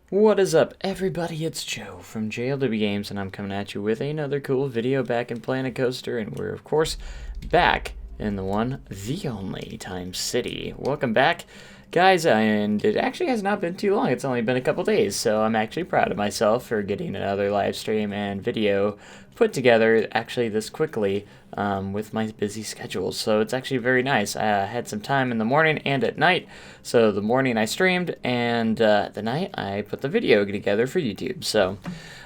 What is up, everybody? It's Joe from JLW Games, and I'm coming at you with another cool video back in Planet Coaster, and we're, of course, back in the one, the only Time City. Welcome back, guys, and it actually has not been too long. It's only been a couple days, so I'm actually proud of myself for getting another live stream and video put together actually this quickly with my busy schedule. So it's actually very nice. I had some time in the morning and at night. So the morning I streamed, and the night I put the video together for YouTube. So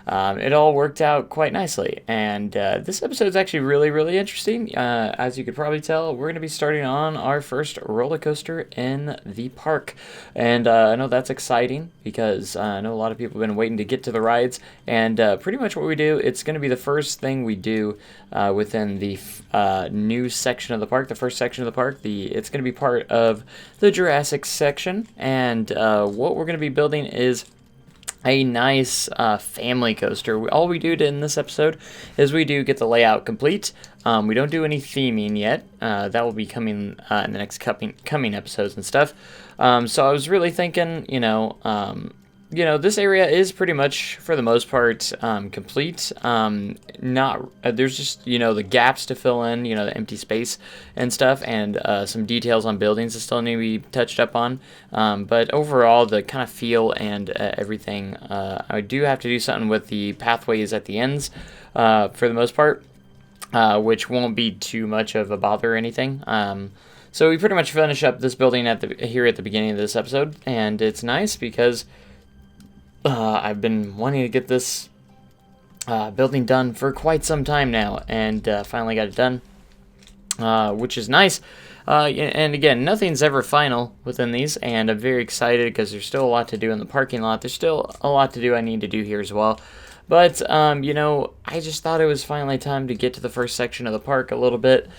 it all worked out quite nicely. And this episode is actually really, really interesting. As you could probably tell, we're going to be starting on our first roller coaster in the park. And I know that's exciting because I know a lot of people have been waiting to get to the rides. And pretty much what we do, it's going to be the first thing we do within the new section of the park, the first section of the park. It's going to be part of the Jurassic section. And what we're going to be building is a nice family coaster. All we do in this episode is we do get the layout complete. We don't do any theming yet. That will be coming in the next coming episodes and stuff. So I was really thinking, this area is pretty much, for the most part, complete. There's just, the gaps to fill in, the empty space and stuff, and some details on buildings that still need to be touched up on. But overall, the kind of feel and everything, I do have to do something with the pathways at the ends, for the most part, which won't be too much of a bother or anything. So we pretty much finish up this building here at the beginning of this episode, and it's nice because I've been wanting to get this building done for quite some time now, and finally got it done, which is nice. And again, nothing's ever final within these, and I'm very excited because there's still a lot to do in the parking lot. There's still a lot to do I need to do here as well. But, I just thought it was finally time to get to the first section of the park a little bit.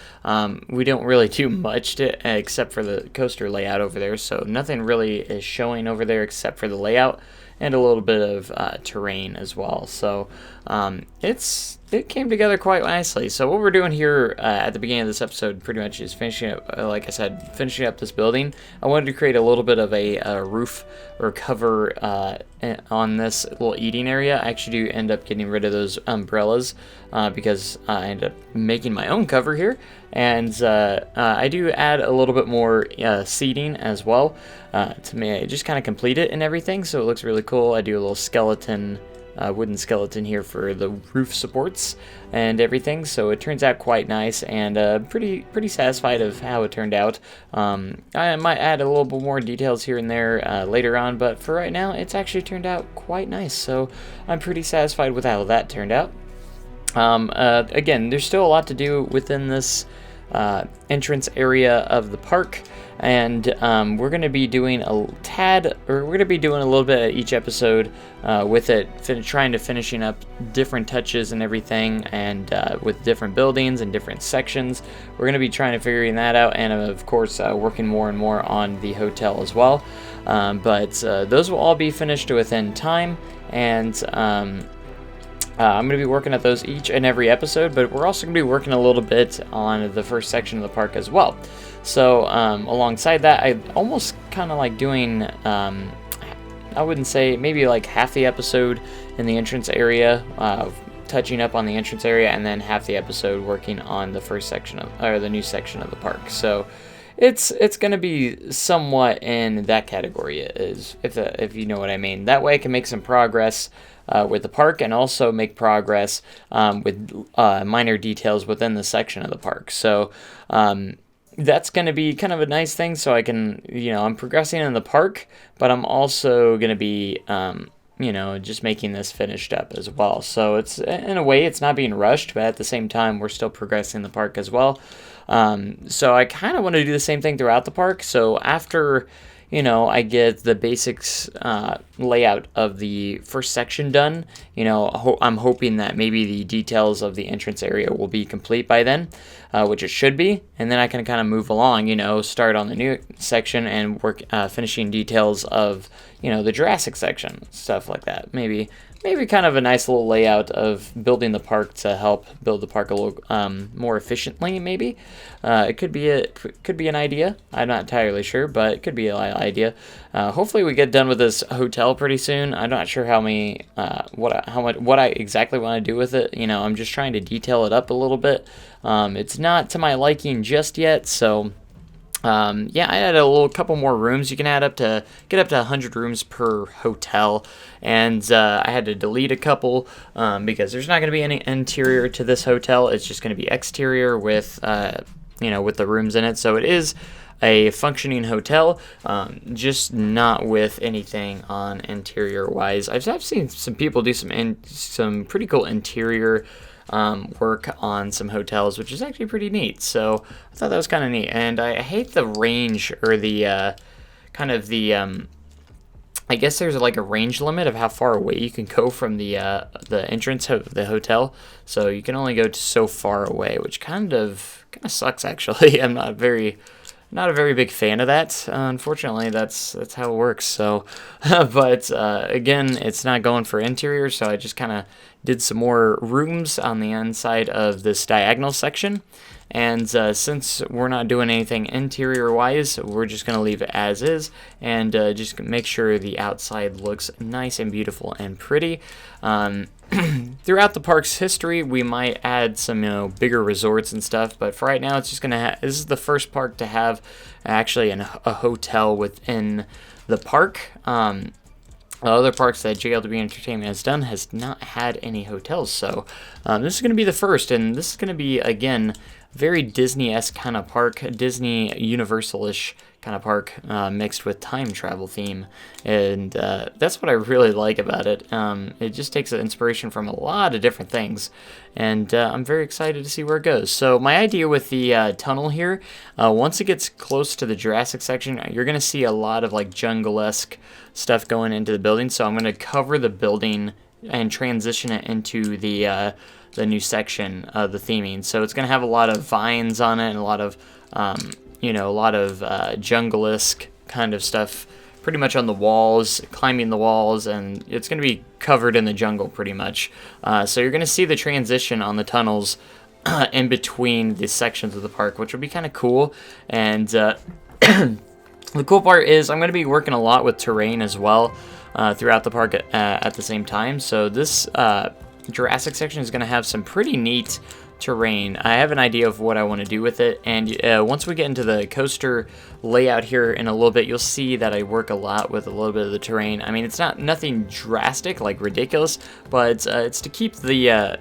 We don't really do much except for the coaster layout over there, so nothing really is showing over there except for the layout and a little bit of terrain as well. So it came together quite nicely. So what we're doing here at the beginning of this episode pretty much is finishing up, like I said, finishing up this building. I wanted to create a little bit of a roof or cover on this little eating area. I actually do end up getting rid of those umbrellas because I end up making my own cover here. And I do add a little bit more seating as well to just kind of complete it and everything, so it looks really cool. I do a little skeleton, wooden skeleton here for the roof supports and everything, so it turns out quite nice, and pretty satisfied of how it turned out. I might add a little bit more details here and there later on, but for right now, it's actually turned out quite nice, so I'm pretty satisfied with how that turned out. Again, there's still a lot to do within this entrance area of the park, and we're going to be doing we're going to be doing a little bit at each episode with it, trying to finishing up different touches and everything, and with different buildings and different sections. We're going to be trying to figuring that out, and of course working more and more on the hotel as well. But those will all be finished within time, and I'm going to be working at those each and every episode, but we're also going to be working a little bit on the first section of the park as well. So alongside that, I almost kind of like doing, I wouldn't say, maybe like half the episode in the entrance area, touching up on the entrance area, and then half the episode working on the first section or the new section of the park. So it's going to be somewhat in that category, if you know what I mean. That way I can make some progress with the park, and also make progress with minor details within the section of the park. So that's going to be kind of a nice thing, so I can, I'm progressing in the park, but I'm also going to be, just making this finished up as well. So it's, in a way, it's not being rushed, but at the same time, we're still progressing the park as well. So I kind of want to do the same thing throughout the park. So after I get the basics layout of the first section done, I'm hoping that maybe the details of the entrance area will be complete by then, which it should be, and then I can kind of move along, start on the new section and work finishing details of, the Jurassic section, stuff like that. Maybe maybe kind of a nice little layout of building the park to help build the park a little more efficiently. Maybe it could be an idea. I'm not entirely sure, but it could be an idea. Hopefully, we get done with this hotel pretty soon. I'm not sure what I exactly want to do with it. I'm just trying to detail it up a little bit. It's not to my liking just yet, so. Yeah, I had a couple more rooms. You can get up to 100 rooms per hotel, and I had to delete a couple because there's not going to be any interior to this hotel. It's just going to be exterior with with the rooms in it. So it is a functioning hotel, just not with anything on interior wise. I've seen some people do some pretty cool interior work on some hotels, which is actually pretty neat. So I thought that was kind of neat. And I hate the range, or the I guess there's like a range limit of how far away you can go from the entrance of the hotel. So you can only go to so far away, which kind of sucks actually. I'm not a very big fan of that. Unfortunately, that's how it works. So, but again, it's not going for interior, so I just kind of did some more rooms on the inside of this diagonal section. And since we're not doing anything interior-wise, we're just going to leave it as is and just make sure the outside looks nice and beautiful and pretty. Throughout the park's history, we might add some bigger resorts and stuff, but for right now, it's just gonna this is the first park to have actually a hotel within the park. Other parks that JLW Entertainment has done has not had any hotels, so this is going to be the first, and this is going to be, again, very Disney-esque kind of park, Disney Universal-ish kind of park, mixed with time travel theme, and that's what I really like about it. It just takes inspiration from a lot of different things, and I'm very excited to see where it goes. So my idea with the tunnel here, once it gets close to the Jurassic section, you're going to see a lot of like jungle-esque stuff going into the building, so I'm going to cover the building and transition it into the new section of the theming. So it's going to have a lot of vines on it and a lot of jungle-esque kind of stuff pretty much on the walls, climbing the walls, and it's going to be covered in the jungle pretty much. So you're going to see the transition on the tunnels in between the sections of the park, which will be kind of cool. And the cool part is I'm going to be working a lot with terrain as well throughout the park at the same time. So this Jurassic section is going to have some pretty neat terrain. I have an idea of what I want to do with it, and once we get into the coaster layout here in a little bit, you'll see that I work a lot with a little bit of the terrain. I mean, it's not nothing drastic, like ridiculous, but it's to keep the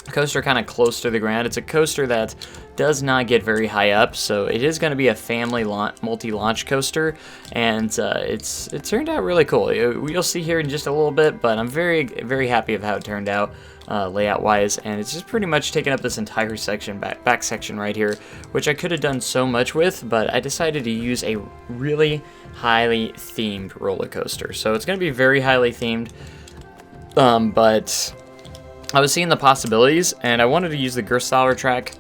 coaster kind of close to the ground. It's a coaster that does not get very high up, so it is going to be a family multi-launch coaster, and it turned out really cool. You'll see here in just a little bit, but I'm very, very happy of how it turned out layout wise, and it's just pretty much taken up this entire section, back section right here, which I could have done so much with, but I decided to use a really highly themed roller coaster. So it's going to be very highly themed, but I was seeing the possibilities, and I wanted to use the Gerstlauer track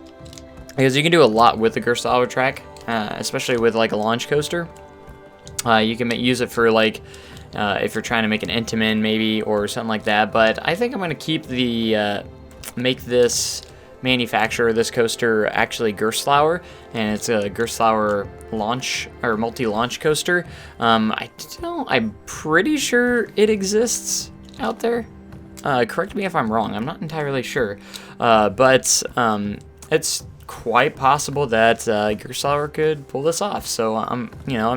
because you can do a lot with the Gerstlauer track, especially with like a launch coaster. You can use it for like if you're trying to make an Intamin maybe or something like that. But I think I'm going to keep the make this manufacturer, this coaster, actually Gerstlauer, and it's a Gerstlauer launch or multi-launch coaster. I'm pretty sure it exists out there. Correct me if I'm wrong. I'm not entirely sure, but it's quite possible that Gerstlauer could pull this off. So I'm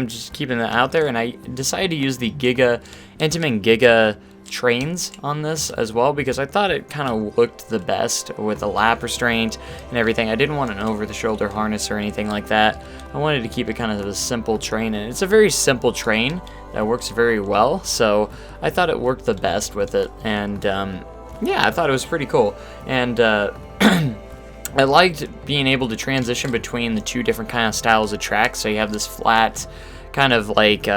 just keeping that out there, and I decided to use the Intamin Giga trains on this as well because I thought it kind of looked the best with the lap restraint and everything. I didn't want an over-the-shoulder harness or anything like that. I wanted to keep it kind of a simple train, and it's a very simple train that works very well, so I thought it worked the best with it, and yeah, I thought it was pretty cool. And I liked being able to transition between the two different kind of styles of tracks. So you have this flat kind of like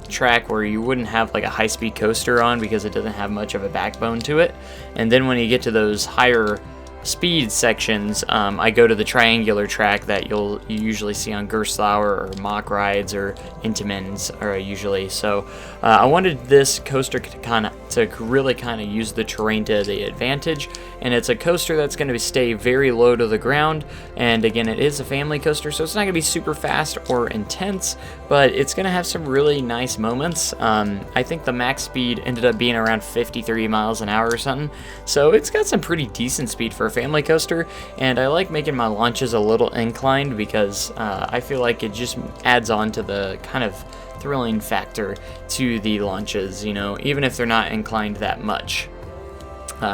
track where you wouldn't have like a high-speed coaster on because it doesn't have much of a backbone to it, and then when you get to those higher speed sections, I go to the triangular track that you usually see on Gerstlauer or mock rides or Intamins or usually. So I wanted this coaster to really kind of use the terrain to the advantage, and it's a coaster that's going to stay very low to the ground. And again, it is a family coaster, so it's not going to be super fast or intense, but it's going to have some really nice moments. I think the max speed ended up being around 53 miles an hour or something, so it's got some pretty decent speed for a family coaster. And I like making my launches a little inclined because I feel like it just adds on to the kind of thrilling factor to the launches, you know, even if they're not inclined that much.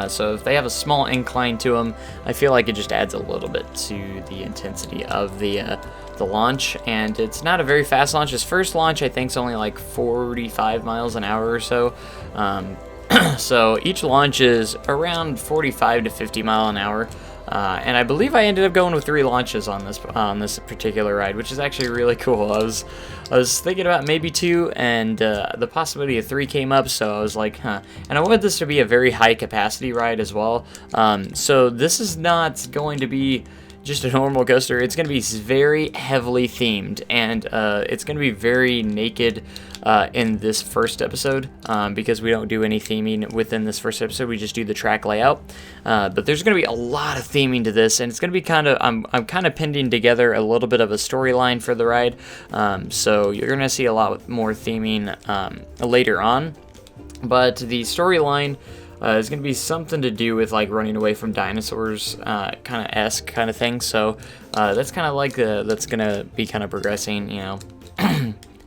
So if they have a small incline to them, I feel like it just adds a little bit to the intensity of the launch. And it's not a very fast launch. This first launch I think is only like 45 miles an hour or so. So each launch is around 45 to 50 mile an hour. And I believe I ended up going with 3 launches on this particular ride, which is actually really cool. I was thinking about maybe 2, and the possibility of 3 came up, so I was like, huh. And I wanted this to be a very high capacity ride as well. So this is not going to be just a normal coaster. It's going to be very heavily themed, and it's going to be very naked in this first episode, because we don't do any theming within this first episode. We just do the track layout. But there's going to be a lot of theming to this, and it's going to be kind of, I'm kind of pending together a little bit of a storyline for the ride. So you're going to see a lot more theming later on. But the storyline is going to be something to do with like running away from dinosaurs, kind of thing. So that's kind of like that's going to be kind of progressing, you know.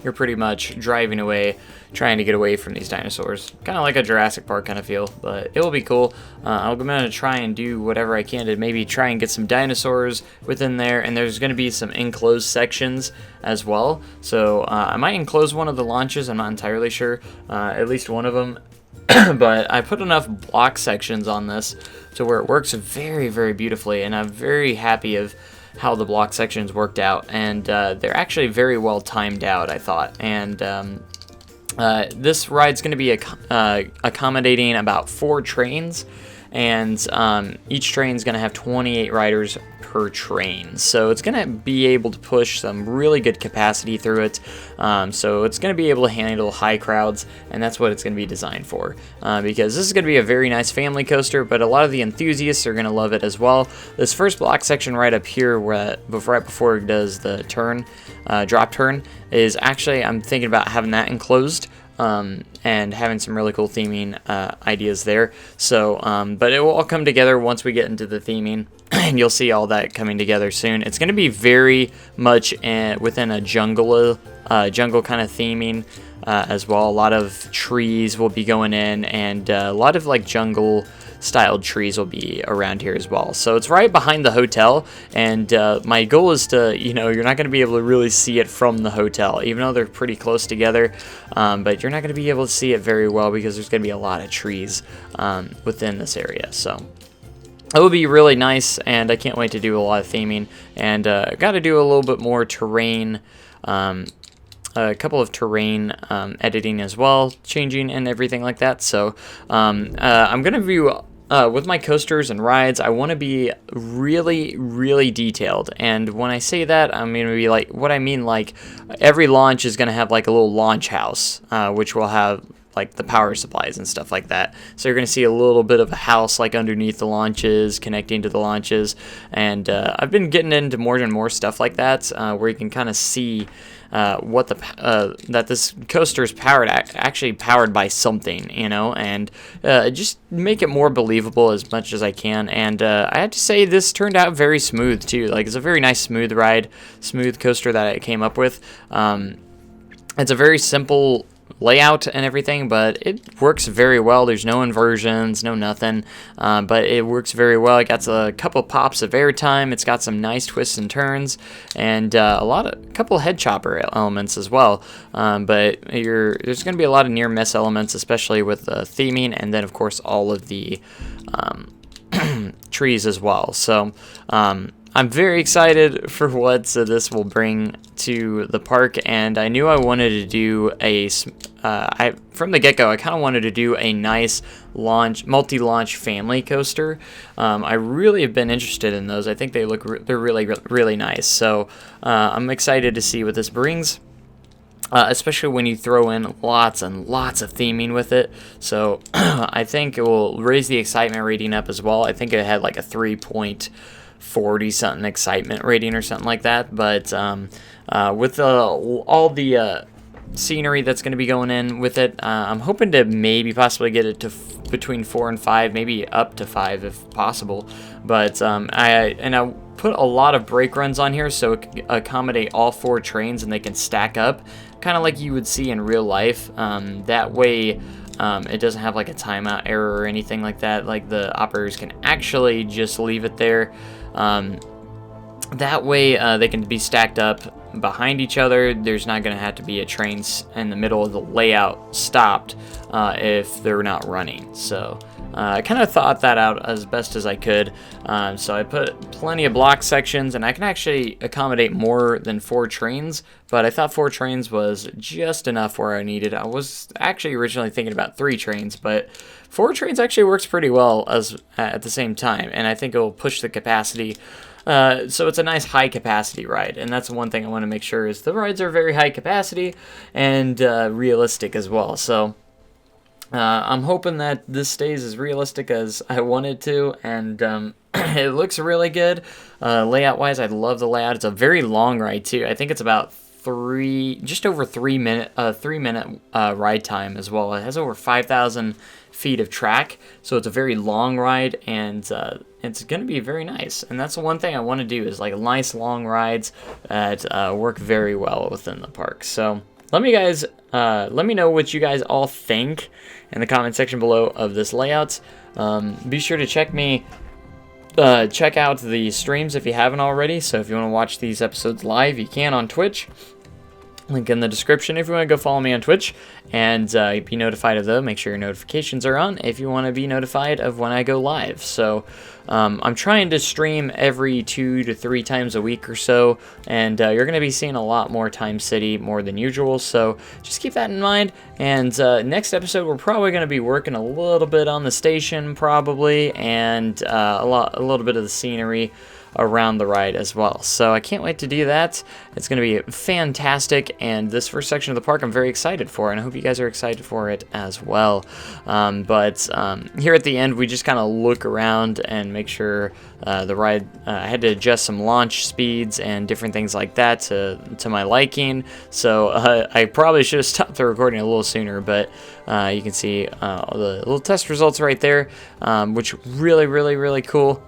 You're pretty much driving away, trying to get away from these dinosaurs. Kind of like a Jurassic Park kind of feel, but it will be cool. I'm going to try and do whatever I can to maybe try and get some dinosaurs within there, and there's going to be some enclosed sections as well. So I might enclose one of the launches, I'm not entirely sure, at least one of them. But I put enough block sections on this to where it works very, very beautifully, and I'm very happy of how the block sections worked out, and they're actually very well timed out, I thought. And this ride's going to be accommodating about 4 trains, and each train's going to have 28 riders per train, so it's going to be able to push some really good capacity through it. So it's going to be able to handle high crowds, and that's what it's going to be designed for, because this is going to be a very nice family coaster, but a lot of the enthusiasts are going to love it as well. This first block section right up here, right before it does the turn, drop turn, is actually, I'm thinking about having that enclosed, and having some really cool theming ideas there. So, but it will all come together once we get into the theming, and you'll see all that coming together soon. It's going to be very much within a jungle kind of theming as well. A lot of trees will be going in, and a lot of like jungle styled trees will be around here as well. So it's right behind the hotel, and my goal is to, you know, you're not going to be able to really see it from the hotel, even though they're pretty close together, but you're not going to be able to see it very well because there's going to be a lot of trees within this area. So it will be really nice, and I can't wait to do a lot of theming, and got to do a little bit more terrain, a couple of terrain editing as well, changing and everything like that. So I'm going to view with my coasters and rides, I want to be really, really detailed. And when I say that, I'm going to be like, what I mean, like every launch is going to have like a little launch house, which will have like the power supplies and stuff like that. So you're going to see a little bit of a house like underneath the launches, connecting to the launches. And I've been getting into more and more stuff like that, where you can kind of see what that this coaster is actually powered by something, you know, and just make it more believable as much as I can. And I have to say, this turned out very smooth too. Like, it's a very nice smooth coaster that I came up with. It's a very simple layout and everything, but it works very well. There's no inversions, no nothing, but it works very well. It got a couple pops of airtime. It's got some nice twists and turns, and a couple head chopper elements as well. But there's going to be a lot of near miss elements, especially with the theming, and then of course all of the trees as well. So I'm I'm very excited for what this will bring to the park, and I knew I wanted to do from the get-go, I kind of wanted to do a nice multi-launch family coaster. I really have been interested in those. I think they're really nice. So I'm excited to see what this brings. Especially when you throw in lots and lots of theming with it. So I think it will raise the excitement rating up as well. I think it had like a 3.40 something excitement rating or something like that. But with all the scenery that's going to be going in with it, I'm hoping to maybe possibly get it to between 4 and 5, maybe up to 5 if possible. But I put a lot of brake runs on here so it can accommodate all 4 trains and they can stack up, kind of like you would see in real life. That way it doesn't have like a timeout error or anything like that. Like the operators can actually just leave it there. That way they can be stacked up behind each other. There's not going to have to be a train in the middle of the layout stopped if they're not running. So I kind of thought that out as best as I could. So I put plenty of block sections, and I can actually accommodate more than 4 trains, but I thought 4 trains was just enough where I needed. I was actually originally thinking about 3 trains, but 4 trains actually works pretty well at the same time, and I think it will push the capacity. So it's a nice high capacity ride, and that's one thing I want to make sure is the rides are very high capacity and realistic as well. So I'm hoping that this stays as realistic as I want it to, and it looks really good. Layout wise, I love the layout. It's a very long ride too. I think it's about just over 3 minute ride time as well. It has over 5,000 feet of track, so it's a very long ride, and it's going to be very nice. And that's the one thing I want to do is like nice long rides that work very well within the park. So let me know what you guys all think in the comment section below of this layout. Be sure to check out the streams if you haven't already. So if you want to watch these episodes live, you can on Twitch. Link in the description if you want to go follow me on Twitch and be notified of those. Make sure your notifications are on if you want to be notified of when I go live. So I'm trying to stream every 2 to 3 times a week or so, and you're going to be seeing a lot more Time City more than usual. So just keep that in mind. And next episode, we're probably going to be working a little bit on the station, probably, and a little bit of the scenery around the ride as well. So I can't wait to do that. It's going to be fantastic, and this first section of the park I'm very excited for, and I hope you guys are excited for it as well. But here at the end, we just kind of look around and make sure the ride, I had to adjust some launch speeds and different things like that to my liking. So I probably should have stopped the recording a little sooner, but you can see the little test results right there, which really cool.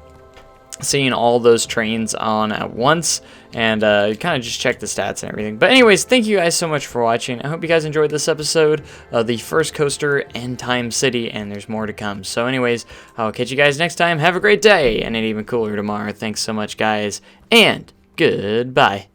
Seeing all those trains on at once, and kind of just check the stats and everything. But anyways, thank you guys so much for watching. I hope you guys enjoyed this episode of the first coaster in Time City, and there's more to come. So anyways, I'll catch you guys next time. Have a great day, and an even cooler tomorrow. Thanks so much, guys, and goodbye.